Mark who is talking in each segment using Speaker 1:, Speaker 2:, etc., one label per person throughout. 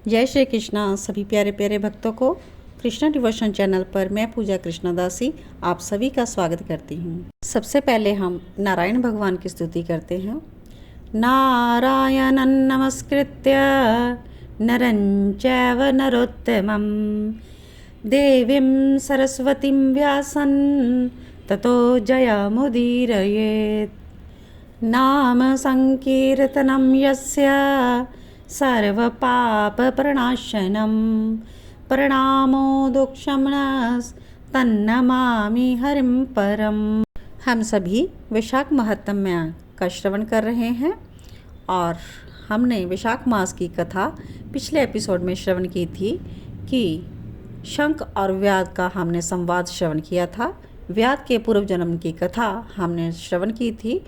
Speaker 1: जय श्री कृष्णा सभी प्यारे प्यारे भक्तों को कृष्णा डिवोशन चैनल पर मैं पूजा कृष्णदासी आप सभी का स्वागत करती हूँ। सबसे पहले हम नारायण भगवान की स्तुति करते हैं। नारायणं नमस्कृत्य नरं चैव नरोत्तमं देवीं सरस्वतीं व्यासं ततो जयमुदीरयेत्। नाम संकीर्तनं यस्य सर्वपापप्रणाशनं प्रणामो दुःखशमनस्तन्नमामि हरिं परम। हम सभी वैशाख महात्म्य का श्रवण कर रहे हैं और हमने वैशाख मास की कथा पिछले एपिसोड में श्रवण की थी कि शंख और व्याध का हमने संवाद श्रवण किया था। व्याध के पूर्व जन्म की कथा हमने श्रवण की थी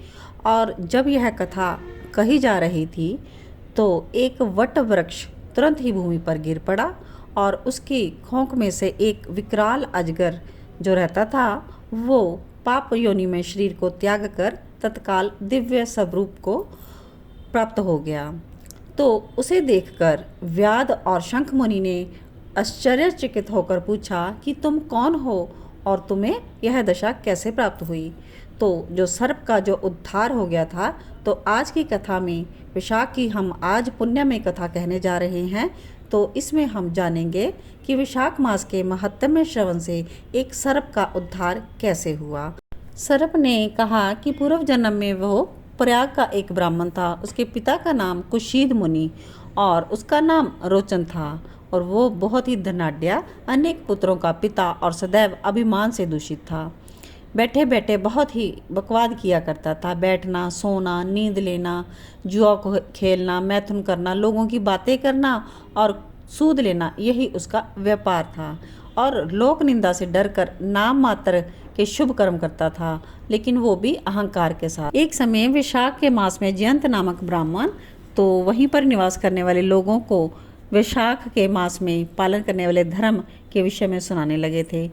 Speaker 1: और जब यह कथा कही जा रही थी तो एक वट वृक्ष तुरंत ही भूमि पर गिर पड़ा और उसकी खोंक में से एक विकराल अजगर जो रहता था वो पाप योनि में शरीर को त्याग कर तत्काल दिव्य स्वरूप को प्राप्त हो गया। तो उसे देखकर व्याध और शंख मुनि ने आश्चर्यचकित होकर पूछा कि तुम कौन हो और तुम्हें यह दशा कैसे प्राप्त हुई। तो जो सर्प का जो उद्धार हो गया था, तो आज की कथा में वैशाख की हम आज पुण्यमय कथा कहने जा रहे हैं। तो इसमें हम जानेंगे कि वैशाख मास के महत्तम श्रवण से एक सर्प का उद्धार कैसे हुआ। सर्प ने कहा कि पूर्व जन्म में वो प्रयाग का एक ब्राह्मण था। उसके पिता का नाम कुशीद मुनि और उसका नाम रोचन था और वो बहुत ही धनाढ्य अनेक पुत्रों का पिता और सदैव अभिमान से दूषित था। बैठे बैठे बहुत ही बकवाद किया करता था। बैठना, सोना, नींद लेना, जुआ को खेलना, मैथुन करना, लोगों की बातें करना और सूद लेना, यही उसका व्यापार था। और लोक निंदा से डरकर नाम मात्र के शुभ कर्म करता था, लेकिन वो भी अहंकार के साथ। एक समय वैशाख के मास में जयंत नामक ब्राह्मण तो वहीं पर निवास करने वाले लोगों को वैशाख के मास में पालन करने वाले धर्म के विषय में सुनाने लगे थे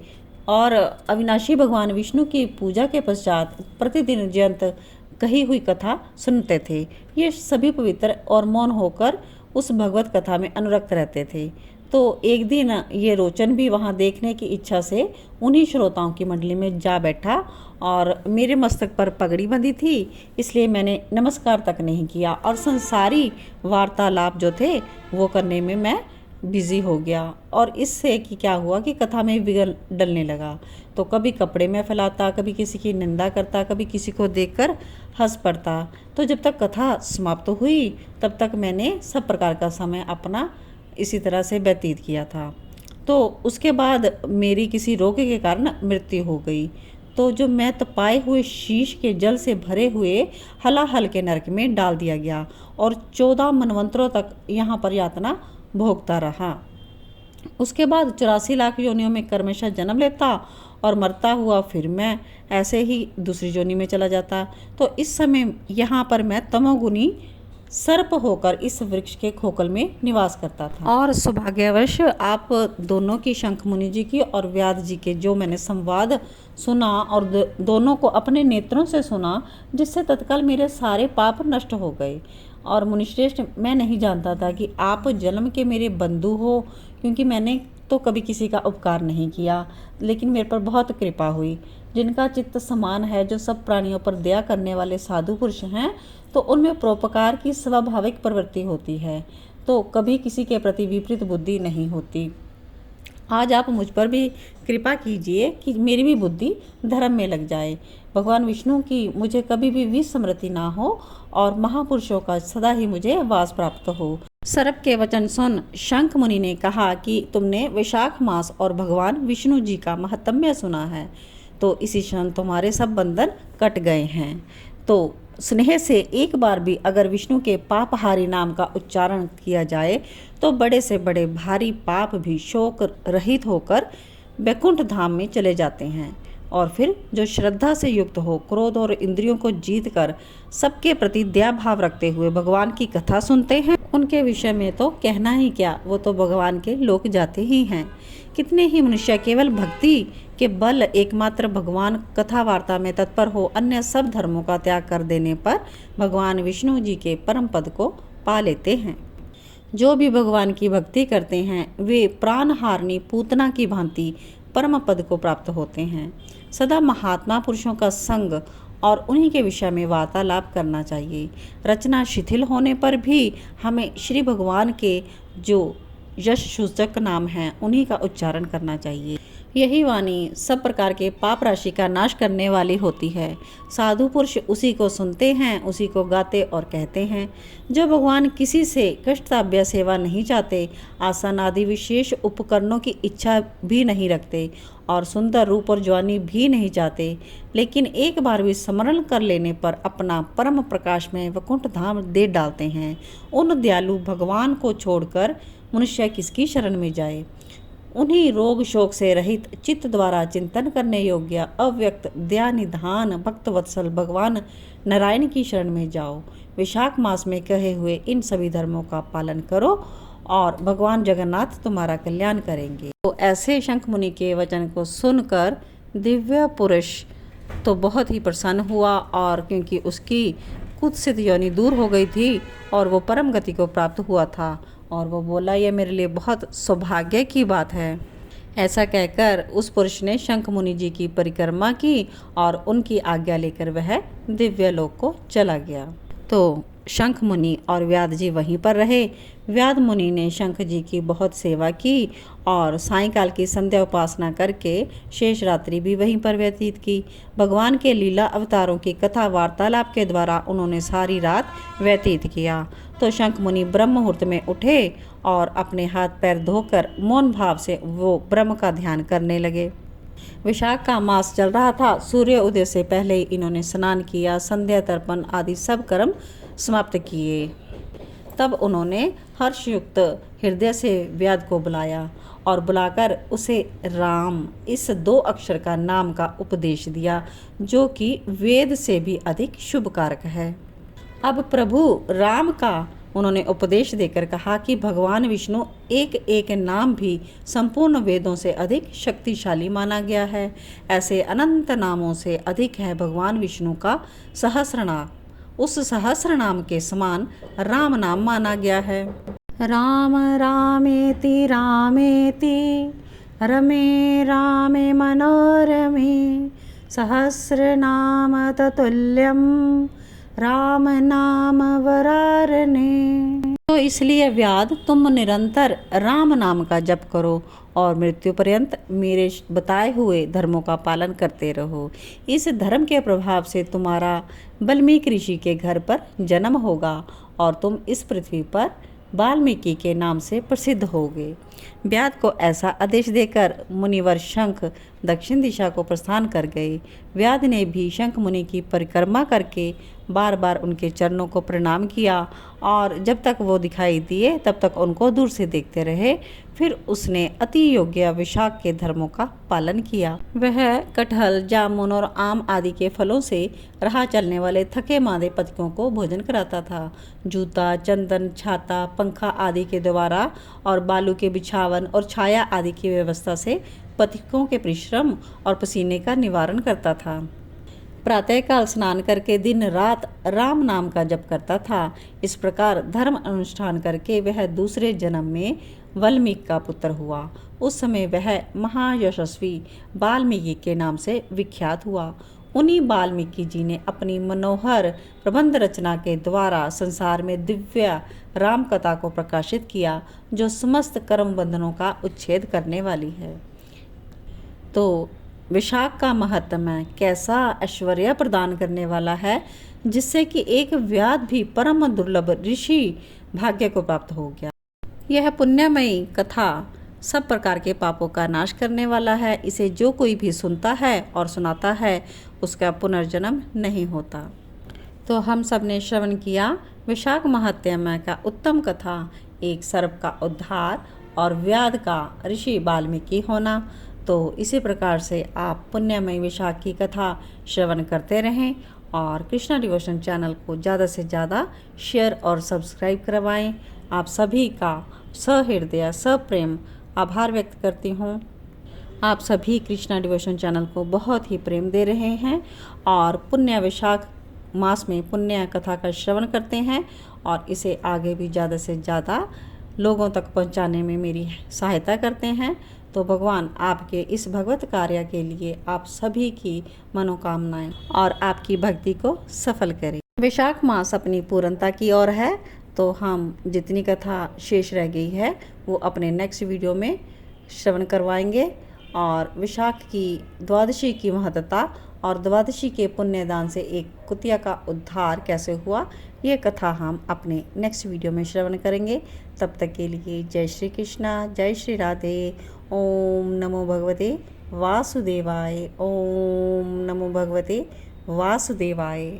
Speaker 1: और अविनाशी भगवान विष्णु की पूजा के पश्चात प्रतिदिन जयंत कही हुई कथा सुनते थे। ये सभी पवित्र और मौन होकर उस भगवत कथा में अनुरक्त रहते थे। तो एक दिन ये रोचन भी वहाँ देखने की इच्छा से उन्हीं श्रोताओं की मंडली में जा बैठा और मेरे मस्तक पर पगड़ी बंधी थी, इसलिए मैंने नमस्कार तक नहीं किया और संसारी वार्तालाप जो थे वो करने में मैं बिजी हो गया। और इससे कि क्या हुआ कि कथा में विघ्न डलने लगा। तो कभी कपड़े में फैलाता, कभी किसी की निंदा करता, कभी किसी को देखकर हंस पड़ता। तो जब तक कथा समाप्त हुई तब तक मैंने सब प्रकार का समय अपना इसी तरह से व्यतीत किया था। तो उसके बाद मेरी किसी रोग के कारण मृत्यु हो गई। तो जो मैं तपाए हुए शीश के जल से भरे हुए हलाहल के नरक में डाल दिया गया और 14 मनवंतरों तक यहाँ पर यातना भोगता रहा। उसके बाद 84 लाख योनियों में क्रमशः जन्म लेता और मरता हुआ फिर मैं ऐसे ही दूसरी योनि में चला जाता। तो इस समय यहाँ पर मैं तमोगुनी सर्प होकर इस वृक्ष के खोखल में निवास करता था। और सौभाग्यवश आप दोनों की, शंख मुनि जी की और व्याध जी के, जो मैंने संवाद सुना और दोनों को अपने नेत्रों से सुना, जिससे तत्काल मेरे सारे पाप नष्ट हो गए। और मुनिश्रेष्ठ, मैं नहीं जानता था कि आप जन्म के मेरे बंधु हो, क्योंकि मैंने तो कभी किसी का उपकार नहीं किया, लेकिन मेरे पर बहुत कृपा हुई। जिनका चित्त समान है, जो सब प्राणियों पर दया करने वाले साधु पुरुष हैं, तो उनमें परोपकार की स्वाभाविक प्रवृत्ति होती है, तो कभी किसी के प्रति विपरीत बुद्धि नहीं होती। आज आप मुझ पर भी कृपा कीजिए कि मेरी भी बुद्धि धर्म में लग जाए। भगवान विष्णु की मुझे कभी भी विस्मृति ना हो और महापुरुषों का सदा ही मुझे वास प्राप्त हो। सर्प के वचन सुन शंख मुनि ने कहा कि तुमने वैशाख मास और भगवान विष्णु जी का महत्म्य सुना है, तो इसी क्षण तुम्हारे सब बंधन कट गए हैं। तो स्नेह से एक बार भी अगर विष्णु के पापहारी नाम का उच्चारण किया जाए तो बड़े से बड़े भारी पाप भी शोक रहित होकर वैकुंठ धाम में चले जाते हैं। और फिर जो श्रद्धा से युक्त हो, क्रोध और इंद्रियों को जीत कर सबके प्रति दया भाव रखते हुए भगवान की कथा सुनते हैं, उनके विषय में तो कहना ही क्या, वो तो भगवान के लोक जाते ही हैं। कितने ही मनुष्य केवल भक्ति के बल एकमात्र भगवान कथा वार्ता में तत्पर हो, अन्य सब धर्मों का त्याग कर देने पर भगवान विष्णु जी के परम पद को पा लेते हैं। जो भी भगवान की भक्ति करते हैं वे प्राणहारिणी पूतना की भांति परम पद को प्राप्त होते हैं। सदा महात्मा पुरुषों का संग और उन्हीं के विषय में वार्तालाप करना चाहिए। रचना शिथिल होने पर भी हमें श्री भगवान के जो यश सूचक नाम हैं उन्हीं का उच्चारण करना चाहिए। यही वाणी सब प्रकार के पाप राशि का नाश करने वाली होती है। साधु पुरुष उसी को सुनते हैं, उसी को गाते और कहते हैं। जो भगवान किसी से कष्टदायक सेवा नहीं चाहते, आसन आदि विशेष उपकरणों की इच्छा भी नहीं रखते और सुंदर रूप और जवानी भी नहीं चाहते, लेकिन एक बार भी स्मरण कर लेने पर अपना परम प्रकाश में वैकुंठ धाम दे डालते हैं, उन दयालु भगवान को छोड़कर मनुष्य किसकी शरण में जाए। उन्हीं रोग शोक से रहित चित्त द्वारा चिंतन करने योग्य अव्यक्त दया निधान भक्त वत्सल भगवान नारायण की शरण में जाओ। विशाख मास में कहे हुए इन सभी धर्मों का पालन करो और भगवान जगन्नाथ तुम्हारा कल्याण करेंगे। तो ऐसे शंख मुनि के वचन को सुनकर दिव्य पुरुष तो बहुत ही प्रसन्न हुआ, और क्योंकि उसकी कुत्सित योनि दूर हो गई थी और वो परम गति को प्राप्त हुआ था, और वो बोला यह मेरे लिए बहुत सौभाग्य की बात है। ऐसा कहकर उस पुरुष ने शंख मुनि जी की परिक्रमा की और उनकी आज्ञा लेकर वह दिव्य लोक को चला गया। तो शंख मुनि और व्याध जी वहीं पर रहे। व्याध मुनि ने शंख जी की बहुत सेवा की और सायंकाल की संध्या उपासना करके शेष रात्रि भी वहीं पर व्यतीत की। भगवान के लीला अवतारों की कथा वार्तालाप के द्वारा उन्होंने सारी रात व्यतीत किया। तो शंख मुनि ब्रह्म मुहूर्त में उठे और अपने हाथ पैर धोकर मौन भाव से वो ब्रह्म का ध्यान करने लगे। विशाख का मास चल रहा था। सूर्य उदय से पहले ही इन्होंने स्नान किया, संध्या तर्पण आदि सब कर्म समाप्त किए। तब उन्होंने हर्षयुक्त हृदय से व्याध को बुलाया और बुलाकर उसे राम इस 2 अक्षर का नाम का उपदेश दिया, जो कि वेद से भी अधिक शुभ कारक है। अब प्रभु राम का उन्होंने उपदेश देकर कहा कि भगवान विष्णु एक एक नाम भी संपूर्ण वेदों से अधिक शक्तिशाली माना गया है। ऐसे अनंत नामों से अधिक है भगवान विष्णु का सहस्रनाम। उस सहस्रनाम के समान राम नाम माना गया है। राम रामेति रामेति रमे रामे मनोरमे सहस्रनाम ततुल्यम राम नाम वरारणे। तो इसलिए व्याध तुम निरंतर राम नाम का जप करो और मृत्यु पर्यंत मेरे बताए हुए धर्मों का पालन करते रहो। इस धर्म के प्रभाव से तुम्हारा वाल्मीकि ऋषि के घर पर जन्म होगा और तुम इस पृथ्वी पर वाल्मीकि के नाम से प्रसिद्ध होगे। व्याध को ऐसा आदेश देकर मुनिवर शंख दक्षिण दिशा को प्रस्थान कर गए। व्याध ने भी शंख मुनि की परिक्रमा करके बार बार उनके चरणों को प्रणाम किया और जब तक वो दिखाई दिए तब तक उनको दूर से देखते रहे। फिर उसने अति योग्य विशाख के धर्मों का पालन किया। वह कटहल, जामुन और आम आदि के फलों से राह चलने वाले थके मांदे पथिकों को भोजन कराता था। जूता, चंदन, छाता, पंखा आदि के द्वारा और बालू के बिछावन और छाया आदि की व्यवस्था से पथिकों के परिश्रम और पसीने का निवारण करता था। प्रातःकाल स्नान करके दिन रात राम नाम का जप करता था। इस प्रकार धर्म अनुष्ठान करके वह दूसरे जन्म में वाल्मीकि का पुत्र हुआ। उस समय वह महायशस्वी वाल्मीकि के नाम से विख्यात हुआ। उन्हीं वाल्मीकि जी ने अपनी मनोहर प्रबंध रचना के द्वारा संसार में दिव्य राम कथा को प्रकाशित किया, जो समस्त कर्म बंधनों का उच्छेद करने वाली है। तो विशाख का महत्म कैसा ऐश्वर्य प्रदान करने वाला है, जिससे कि एक व्याध भी परम दुर्लभ ऋषि भाग्य को प्राप्त हो गया। यह पुण्यमयी कथा सब प्रकार के पापों का नाश करने वाला है। इसे जो कोई भी सुनता है और सुनाता है उसका पुनर्जन्म नहीं होता। तो हम सब ने श्रवण किया विशाख महात्म्य का उत्तम कथा, एक सर्प का उद्धार और व्याध का ऋषि वाल्मीकि होना। तो इसी प्रकार से आप पुण्यमयी विशाख की कथा श्रवण करते रहें और कृष्णा डिवोशन चैनल को ज़्यादा से ज़्यादा शेयर और सब्सक्राइब करवाएं। आप सभी का सहृदय सप्रेम आभार व्यक्त करती हूँ। आप सभी कृष्णा डिवोशन चैनल को बहुत ही प्रेम दे रहे हैं और पुण्य विशाख मास में पुण्य कथा का श्रवण करते हैं और इसे आगे भी ज़्यादा से ज़्यादा लोगों तक पहुंचाने में मेरी सहायता करते हैं। तो भगवान आपके इस भगवत कार्य के लिए आप सभी की मनोकामनाएं और आपकी भक्ति को सफल करें। वैशाख मास अपनी पूर्णता की ओर है, तो हम जितनी कथा शेष रह गई है वो अपने नेक्स्ट वीडियो में श्रवण करवाएंगे। और वैशाख की द्वादशी की महत्ता और द्वादशी के पुण्यदान से एक कुतिया का उद्धार कैसे हुआ, ये कथा हम अपने नेक्स्ट वीडियो में श्रवण करेंगे। तब तक के लिए जय श्री कृष्णा, जय श्री राधे। ओम नमो भगवते वासुदेवाय। ओम नमो भगवते वासुदेवाय।